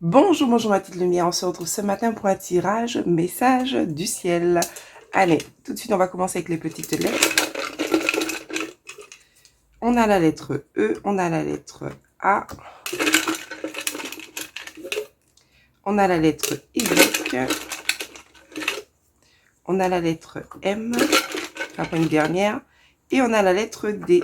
Bonjour, bonjour ma petite lumière, on se retrouve ce matin pour un tirage message du ciel. Allez, tout de suite on va commencer avec les petites lettres. On a la lettre E, on a la lettre A, on a la lettre Y, on a la lettre M, après une dernière, et on a la lettre D.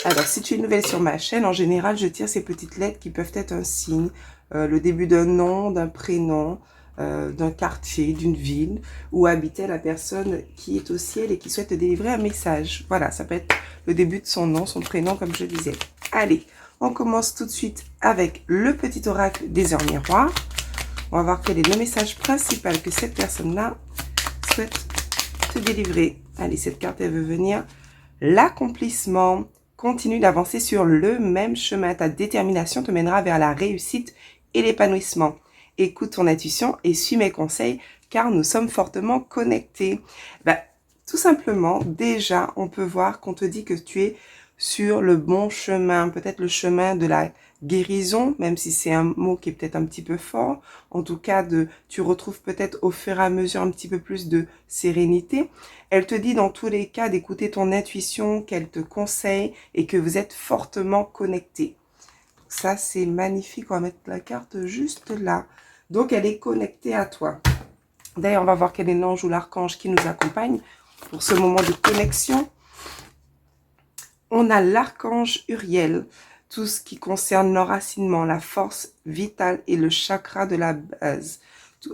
Alors, si tu es nouvelle sur ma chaîne, en général, je tire ces petites lettres qui peuvent être un signe, le début d'un nom, d'un prénom, d'un quartier, d'une ville, où habitait la personne qui est au ciel et qui souhaite te délivrer un message. Voilà, ça peut être le début de son nom, son prénom, comme je disais. Allez, on commence tout de suite avec le petit oracle des heures miroirs. On va voir quel est le message principal que cette personne-là souhaite te délivrer. Allez, cette carte, elle veut venir. L'accomplissement. Continue d'avancer sur le même chemin. Ta détermination te mènera vers la réussite et l'épanouissement. Écoute ton intuition et suis mes conseils car nous sommes fortement connectés. Tout simplement, déjà, on peut voir qu'on te dit que tu es sur le bon chemin, peut-être le chemin de la guérison, même si c'est un mot qui est peut-être un petit peu fort. En tout cas, tu retrouves peut-être au fur et à mesure un petit peu plus de sérénité. Elle te dit dans tous les cas d'écouter ton intuition, qu'elle te conseille et que vous êtes fortement connectés. Ça, c'est magnifique. On va mettre la carte juste là. Donc, elle est connectée à toi. D'ailleurs, on va voir quel est l'ange ou l'archange qui nous accompagne pour ce moment de connexion. On a l'archange Uriel, tout ce qui concerne l'enracinement, la force vitale et le chakra de la base.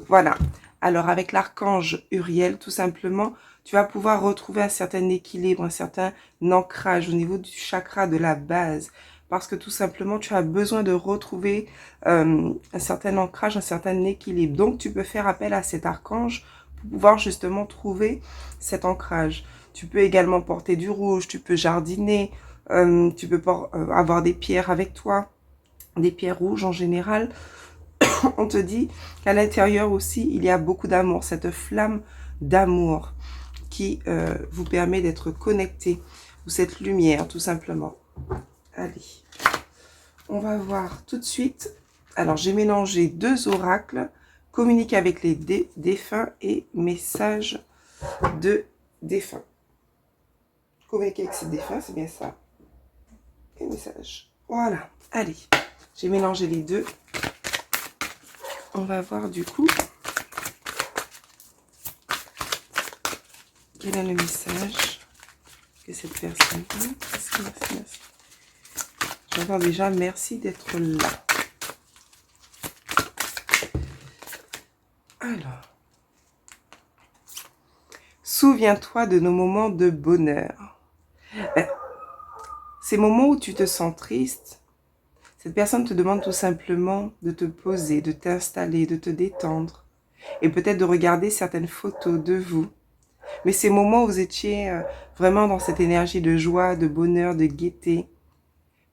Voilà. Alors, avec l'archange Uriel, tout simplement, tu vas pouvoir retrouver un certain équilibre, un certain ancrage au niveau du chakra de la base. Parce que tout simplement, tu as besoin de retrouver un certain ancrage, un certain équilibre. Donc, tu peux faire appel à cet archange pour pouvoir justement trouver cet ancrage. Tu peux également porter du rouge, tu peux jardiner, tu peux avoir des pierres avec toi, des pierres rouges en général. On te dit qu'à l'intérieur aussi, il y a beaucoup d'amour, cette flamme d'amour qui vous permet d'être connecté, ou cette lumière tout simplement. Allez, on va voir tout de suite. Alors, j'ai mélangé deux oracles, communique avec les défunts et message de défunts. Communiquer avec ses défunts, c'est bien ça. Et message. Voilà, allez, j'ai mélangé les deux. On va voir du coup quel est le message que cette personne a. Merci. J'entends déjà merci d'être là. Alors, souviens-toi de nos moments de bonheur. Ces moments où tu te sens triste, cette personne te demande tout simplement de te poser, de t'installer, de te détendre et peut-être de regarder certaines photos de vous. Mais ces moments où vous étiez vraiment dans cette énergie de joie, de bonheur, de gaieté,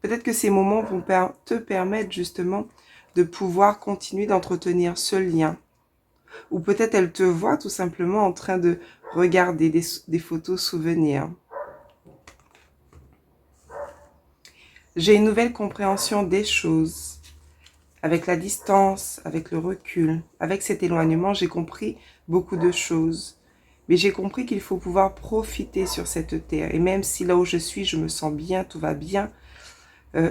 peut-être que ces moments vont te permettre justement de pouvoir continuer d'entretenir ce lien. Ou peut-être elle te voit tout simplement en train de regarder des photos souvenirs. J'ai une nouvelle compréhension des choses. Avec la distance, avec le recul, avec cet éloignement, j'ai compris beaucoup de choses. Mais j'ai compris qu'il faut pouvoir profiter sur cette terre. Et même si là où je suis, je me sens bien, tout va bien,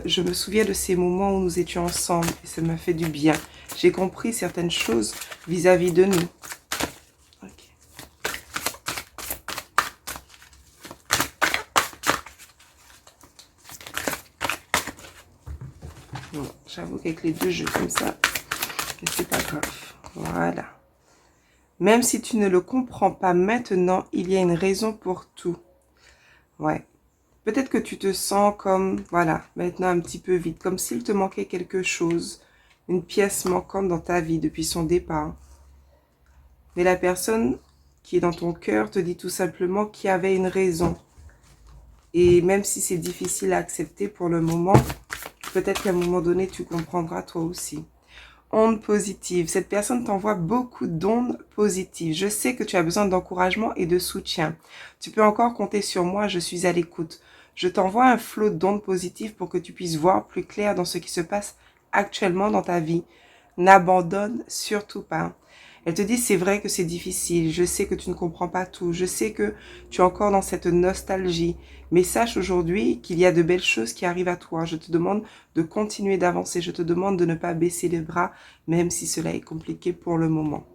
je me souviens de ces moments où nous étions ensemble et ça m'a fait du bien. J'ai compris certaines choses vis-à-vis de nous. Okay. Bon, j'avoue qu'avec les deux jeux comme ça, c'est pas grave. Voilà. Même si tu ne le comprends pas maintenant, il y a une raison pour tout. Ouais. Peut-être que tu te sens comme, voilà, maintenant un petit peu vide, comme s'il te manquait quelque chose, une pièce manquante dans ta vie depuis son départ. Mais la personne qui est dans ton cœur te dit tout simplement qu'il y avait une raison. Et même si c'est difficile à accepter pour le moment, peut-être qu'à un moment donné, tu comprendras toi aussi. Ondes positives. Cette personne t'envoie beaucoup d'ondes positives. Je sais que tu as besoin d'encouragement et de soutien. Tu peux encore compter sur moi, je suis à l'écoute. Je t'envoie un flot d'ondes positives pour que tu puisses voir plus clair dans ce qui se passe actuellement dans ta vie. N'abandonne surtout pas. Elle te dit, c'est vrai que c'est difficile, je sais que tu ne comprends pas tout, je sais que tu es encore dans cette nostalgie, mais sache aujourd'hui qu'il y a de belles choses qui arrivent à toi. Je te demande de continuer d'avancer, je te demande de ne pas baisser les bras, même si cela est compliqué pour le moment.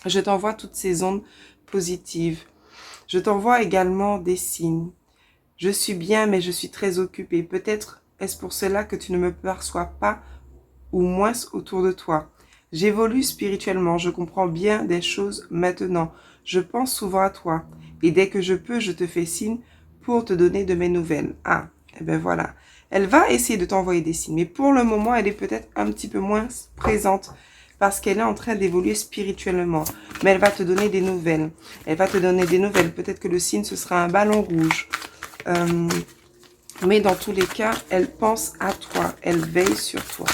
Je t'envoie toutes ces ondes positives. Je t'envoie également des signes. Je suis bien, mais je suis très occupée. Peut-être est-ce pour cela que tu ne me perçois pas ou moins autour de toi. J'évolue spirituellement, je comprends bien des choses maintenant. Je pense souvent à toi. Et dès que je peux, je te fais signe pour te donner de mes nouvelles. Ah, et ben voilà. Elle va essayer de t'envoyer des signes, mais pour le moment, elle est peut-être un petit peu moins présente parce qu'elle est en train d'évoluer spirituellement. Mais elle va te donner des nouvelles. Elle va te donner des nouvelles. Peut-être que le signe, ce sera un ballon rouge. Mais dans tous les cas, elle pense à toi. Elle veille sur toi.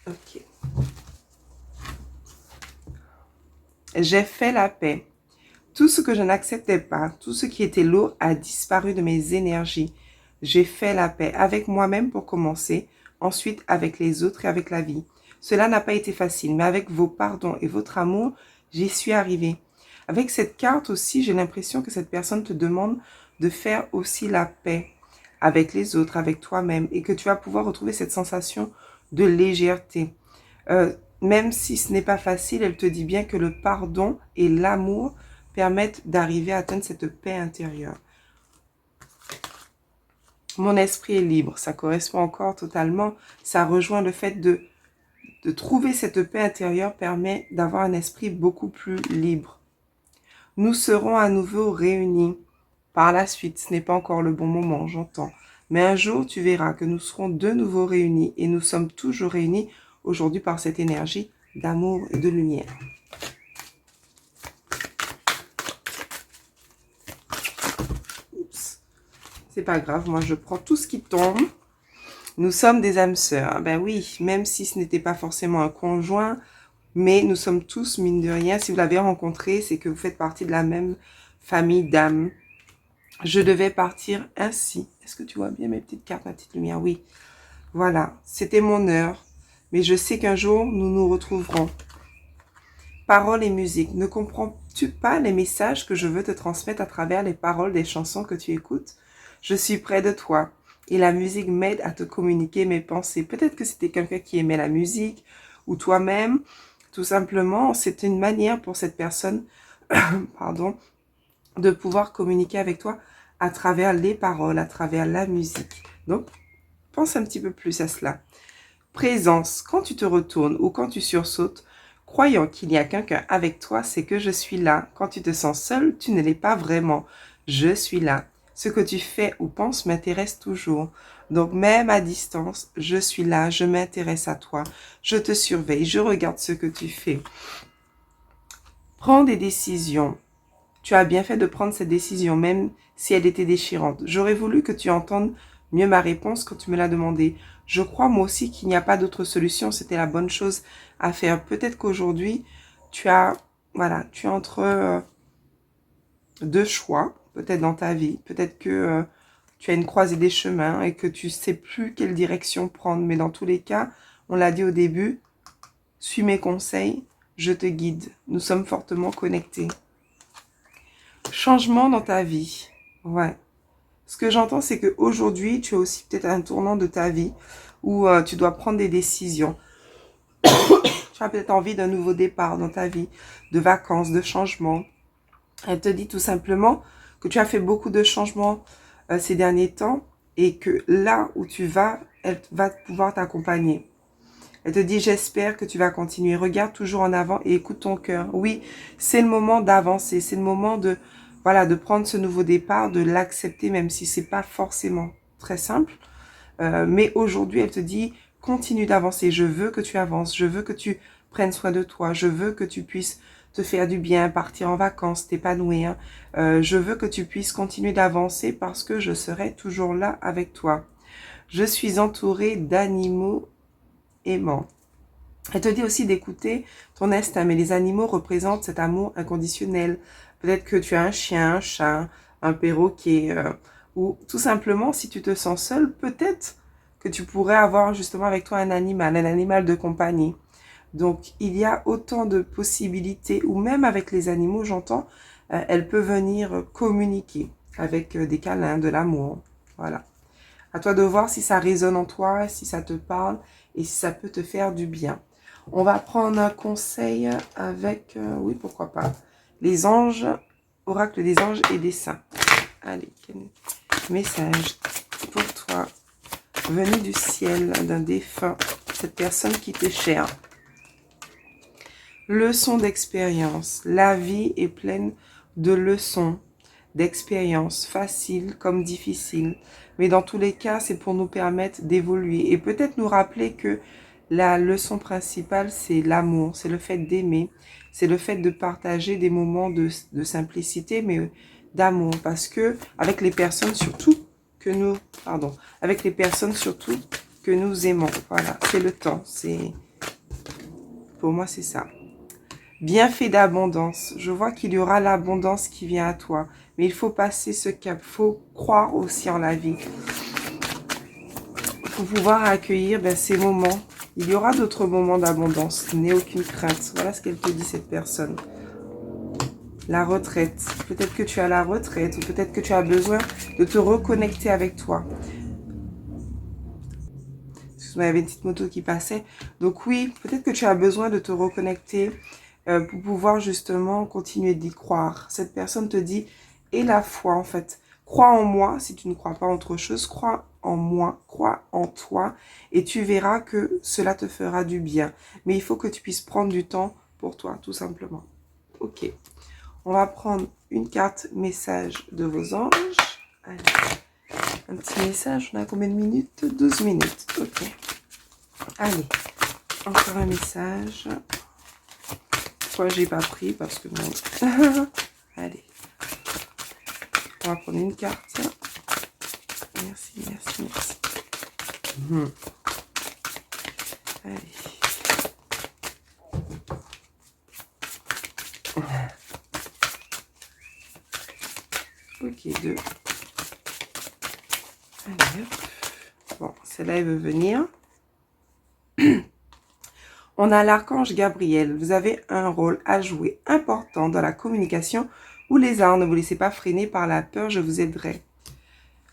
Ok. J'ai fait la paix. Tout ce que je n'acceptais pas, tout ce qui était lourd a disparu de mes énergies. J'ai fait la paix avec moi-même pour commencer, ensuite avec les autres et avec la vie. Cela n'a pas été facile, mais avec vos pardons et votre amour, j'y suis arrivée. Avec cette carte aussi, j'ai l'impression que cette personne te demande de faire aussi la paix avec les autres, avec toi-même, et que tu vas pouvoir retrouver cette sensation de légèreté. Même si ce n'est pas facile, elle te dit bien que le pardon et l'amour permettent d'arriver à atteindre cette paix intérieure. Mon esprit est libre, ça correspond encore totalement, ça rejoint le fait de trouver cette paix intérieure permet d'avoir un esprit beaucoup plus libre. Nous serons à nouveau réunis. Par la suite, ce n'est pas encore le bon moment, j'entends. Mais un jour, tu verras que nous serons de nouveau réunis et nous sommes toujours réunis aujourd'hui par cette énergie d'amour et de lumière. Oups. C'est pas grave, moi je prends tout ce qui tombe. Nous sommes des âmes sœurs. Ben oui, même si ce n'était pas forcément un conjoint, mais nous sommes tous, mine de rien, si vous l'avez rencontré, c'est que vous faites partie de la même famille d'âmes. Je devais partir ainsi. Est-ce que tu vois bien mes petites cartes, ma petite lumière? Oui. Voilà, c'était mon heure. Mais je sais qu'un jour, nous nous retrouverons. Paroles et musique. Ne comprends-tu pas les messages que je veux te transmettre à travers les paroles des chansons que tu écoutes? Je suis près de toi. Et la musique m'aide à te communiquer mes pensées. Peut-être que c'était quelqu'un qui aimait la musique ou toi-même. Tout simplement, c'est une manière pour cette personne pardon, de pouvoir communiquer avec toi à travers les paroles, à travers la musique. Donc, pense un petit peu plus à cela. Présence, quand tu te retournes ou quand tu sursautes, croyant qu'il y a quelqu'un avec toi, c'est que je suis là. Quand tu te sens seul, tu ne l'es pas vraiment. Je suis là. Ce que tu fais ou penses m'intéresse toujours. Donc même à distance, je suis là, je m'intéresse à toi. Je te surveille, je regarde ce que tu fais. Prends des décisions. Tu as bien fait de prendre cette décision, même si elle était déchirante. J'aurais voulu que tu entendes mieux ma réponse quand tu me l'as demandé. Je crois moi aussi qu'il n'y a pas d'autre solution. C'était la bonne chose à faire. Peut-être qu'aujourd'hui, tu as entre deux choix, peut-être dans ta vie. Peut-être que tu as une croisée des chemins et que tu sais plus quelle direction prendre. Mais dans tous les cas, on l'a dit au début, suis mes conseils, je te guide. Nous sommes fortement connectés. Changement dans ta vie. Ouais. Ce que j'entends, c'est qu'aujourd'hui, tu as aussi peut-être un tournant de ta vie où tu dois prendre des décisions. Tu as peut-être envie d'un nouveau départ dans ta vie, de vacances, de changements. Elle te dit tout simplement que tu as fait beaucoup de changements ces derniers temps et que là où tu vas, elle va pouvoir t'accompagner. Elle te dit, j'espère que tu vas continuer. Regarde toujours en avant et écoute ton cœur. Oui, c'est le moment d'avancer. C'est le moment de, voilà, de prendre ce nouveau départ, de l'accepter, même si c'est pas forcément très simple. Mais aujourd'hui, elle te dit, continue d'avancer. Je veux que tu avances. Je veux que tu prennes soin de toi. Je veux que tu puisses te faire du bien, partir en vacances, t'épanouir. Je veux que tu puisses continuer d'avancer parce que je serai toujours là avec toi. Je suis entourée d'animaux aimant. Elle te dit aussi d'écouter ton instinct, mais les animaux représentent cet amour inconditionnel. Peut-être que tu as un chien, un chat, un perroquet, ou tout simplement, si tu te sens seul, peut-être que tu pourrais avoir justement avec toi un animal de compagnie. Donc, il y a autant de possibilités, ou même avec les animaux, j'entends, elle peut venir communiquer avec des câlins, de l'amour. Voilà. À toi de voir si ça résonne en toi, si ça te parle et si ça peut te faire du bien. On va prendre un conseil avec, oui, pourquoi pas, les anges, oracle des anges et des saints. Allez, quel message pour toi, venu du ciel, d'un défunt, cette personne qui t'est chère. Leçon d'expérience. La vie est pleine de leçons, d'expériences, faciles comme difficiles. Mais dans tous les cas, c'est pour nous permettre d'évoluer et peut-être nous rappeler que la leçon principale, c'est l'amour, c'est le fait d'aimer, c'est le fait de partager des moments de simplicité, mais d'amour. Parce que avec les personnes surtout que nous, avec les personnes surtout que nous aimons. Voilà, c'est le temps. Pour moi, c'est ça. Bienfait d'abondance. Je vois qu'il y aura l'abondance qui vient à toi. Mais il faut passer ce cap. Il faut croire aussi en la vie. Pour pouvoir accueillir ces moments. Il y aura d'autres moments d'abondance. N'aie aucune crainte. Voilà ce qu'elle te dit, cette personne. La retraite. Peut-être que tu as la retraite. Ou peut-être que tu as besoin de te reconnecter avec toi. Excuse-moi, il y avait une petite moto qui passait. Donc oui, peut-être que tu as besoin de te reconnecter pour pouvoir justement continuer d'y croire. Cette personne te dit, et la foi en fait, crois en moi si tu ne crois pas en autre chose, crois en moi, crois en toi et tu verras que cela te fera du bien. Mais il faut que tu puisses prendre du temps pour toi, tout simplement. Ok, on va prendre une carte message de vos anges. Allez. Un petit message, on a combien de minutes? 12 minutes, ok. Allez, encore un message. Pourquoi j'ai pas pris? Parce que non. Allez. On va prendre une carte. Merci, merci, merci. Allez. Ok, 2. Allez, hop. Bon, celle-là, elle veut venir. On a l'archange Gabriel. Vous avez un rôle à jouer important dans la communication ou les arts. Ne vous laissez pas freiner par la peur, je vous aiderai.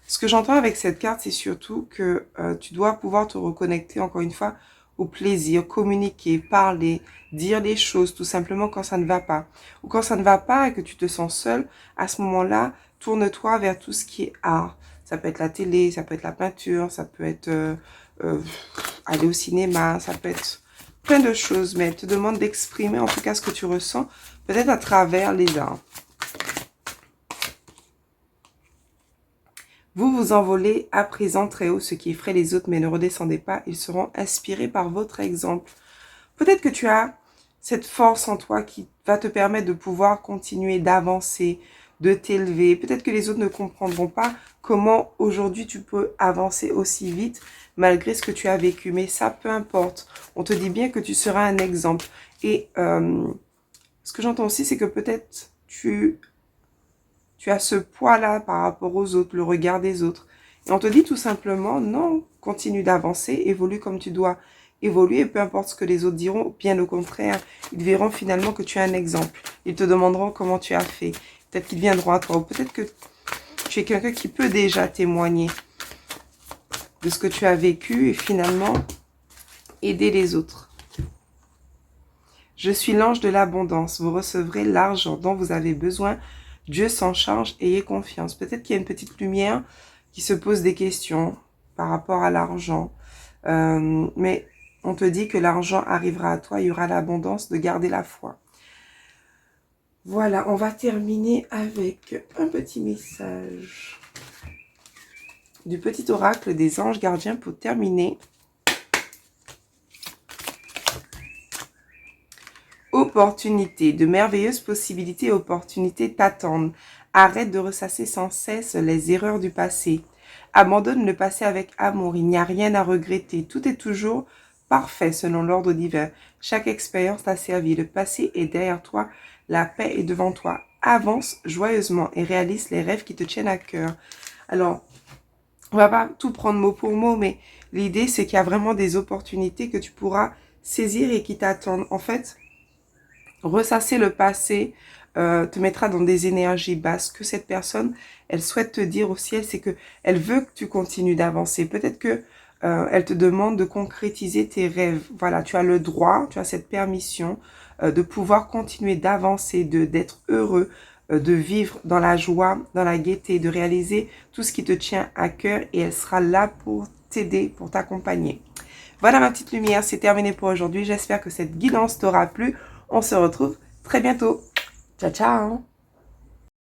Ce que j'entends avec cette carte, c'est surtout que tu dois pouvoir te reconnecter, encore une fois, au plaisir, communiquer, parler, dire des choses, tout simplement quand ça ne va pas. Ou quand ça ne va pas et que tu te sens seul, à ce moment-là, tourne-toi vers tout ce qui est art. Ça peut être la télé, ça peut être la peinture, ça peut être aller au cinéma, ça peut être plein de choses. Mais elle te demande d'exprimer en tout cas ce que tu ressens, peut-être à travers les arts. Vous vous envolez à présent très haut, ce qui effraie les autres, mais ne redescendez pas. Ils seront inspirés par votre exemple. Peut-être que tu as cette force en toi qui va te permettre de pouvoir continuer d'avancer, de t'élever. Peut-être que les autres ne comprendront pas comment aujourd'hui tu peux avancer aussi vite malgré ce que tu as vécu. Mais ça, peu importe. On te dit bien que tu seras un exemple. Et ce que j'entends aussi, c'est que peut-être tu as ce poids-là par rapport aux autres, le regard des autres. Et on te dit tout simplement, non, continue d'avancer, évolue comme tu dois évoluer, peu importe ce que les autres diront, bien au contraire, ils verront finalement que tu as un exemple. Ils te demanderont comment tu as fait. Peut-être qu'ils viendront à toi, ou peut-être que tu es quelqu'un qui peut déjà témoigner de ce que tu as vécu et finalement aider les autres. Je suis l'ange de l'abondance. Vous recevrez l'argent dont vous avez besoin. Dieu s'en charge, ayez confiance. Peut-être qu'il y a une petite lumière qui se pose des questions par rapport à l'argent. Mais on te dit que l'argent arrivera à toi, il y aura l'abondance de garder la foi. Voilà, on va terminer avec un petit message du petit oracle des anges gardiens pour terminer. Opportunités, de merveilleuses possibilités et opportunités t'attendent. Arrête de ressasser sans cesse les erreurs du passé. Abandonne le passé avec amour, il n'y a rien à regretter. Tout est toujours parfait selon l'ordre divin. Chaque expérience t'a servi, le passé est derrière toi, la paix est devant toi. avance joyeusement et réalise les rêves qui te tiennent à cœur. Alors, on va pas tout prendre mot pour mot, mais l'idée, c'est qu'il y a vraiment des opportunités que tu pourras saisir et qui t'attendent. En fait, ressasser le passé te mettra dans des énergies basses. Que cette personne, elle souhaite te dire au ciel, c'est que elle veut que tu continues d'avancer. Peut-être que elle te demande de concrétiser tes rêves. Voilà, tu as le droit, tu as cette permission de pouvoir continuer d'avancer, d'être heureux, de vivre dans la joie, dans la gaieté, de réaliser tout ce qui te tient à cœur et elle sera là pour t'aider, pour t'accompagner. Voilà ma petite lumière, c'est terminé pour aujourd'hui. J'espère que cette guidance t'aura plu. On se retrouve très bientôt. Ciao, ciao!